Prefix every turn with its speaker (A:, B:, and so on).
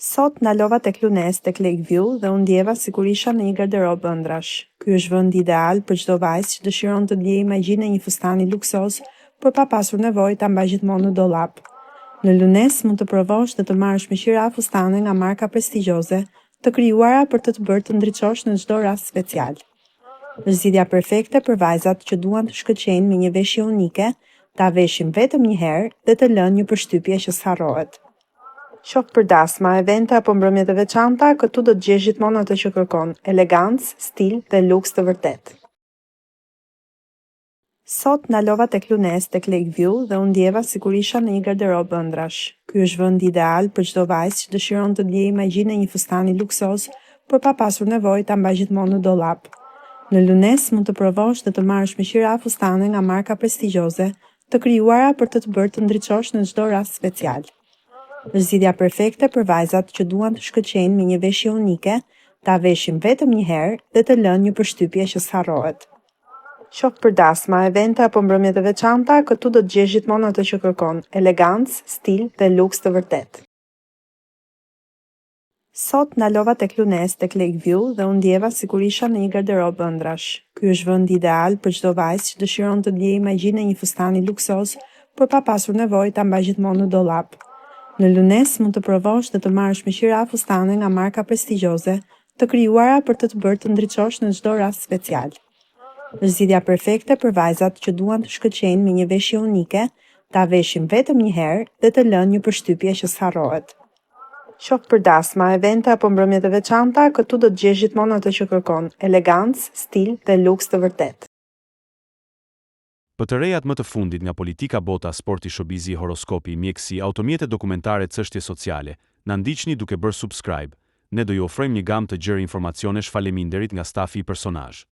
A: Sot ndalova tek Lunes tek Lakeview dhe u ndjeva sikur isha në një garderobë ëndrash. Ky është vendi ideal për çdo vajzë që dëshiron të ndjejë imagjinë e një fustani luksoz, por pa pasur nevojë ta mbajë gjithmonë në dollap. Në Lunes mund të provosh dhe të marrësh me qira fustane nga marka prestigjioze, të krijuara për të bërë të ndriçosh në çdo rast special. Është zgjidhja perfekte për vajzat që duan të shkëlqejnë me një veshje unike, ta veshin vetëm një herë dhe të lënë një përshtypje që s'harrohet. Qoftë për dasma, evente apo mbrëmje të veçanta, këtu do të gjesh gjithmonë atë që kërkon, elegancë, stil dhe luks të vërtet. Sot ndalova tek Lunes tek Lakeview dhe u ndjeva sikur isha në një garderobë ëndrash. Ky është vendi ideal për çdo vajzë që dëshiron të ndjejë imagjinë e një fustani luksoz, por pa pasur nevojë ta mbajë gjithmonë në dollap. Në Lunes mund të provosh dhe të marrësh me qira fustane nga marka prestigjioze, të krijuara për të bërë të ndriçosh në çdo rast special. Është zgjidhja perfekte për vajzat që duan të shkëlqejnë me një veshje unike, ta veshin vetëm një herë dhe të lënë një përshtypje që s'harrohet. Qoftë për dasma, evente apo mbrëmje të veçanta, këtu do të gjesh gjithmonë atë që kërkon, elegancë, stil dhe luks të vërtet. Sot ndalova tek Lunes tek Lakeview dhe u ndjeva sikur isha në një garderobë ëndrash. Ky është vendi ideal për çdo vajzë që dëshiron të ndjejë imagjinë e një fustani luksoz, por pa pasur nevojë ta mbajë gjithmonë në dollap. Në Lunes mund të provosh dhe të marrësh me qira fustane nga marka prestigjioze, të krijuara për të bërë të ndriçosh në çdo rast special. Është zgjidhja perfekte për vajzat që duan të shkëlqejnë me një veshje unike, ta veshin vetëm një herë dhe të lënë një përshtypje që s'harrohet. Qoftë për dasma, evente apo mbrëmje të veçanta, këtu do të gjesh gjithmonë atë që kërkon, elegancë, stil dhe luks të vërtet.
B: Për të rejat më të fundit nga politika, bota, sporti, showbizi, horoskopi, mjekësi, automjete dokumentare, çështje sociale, na ndiqni duke bërë subscribe. Ne do ju ofrojmë një gamë të gjerë informacionesh faleminderit nga stafi i personazh.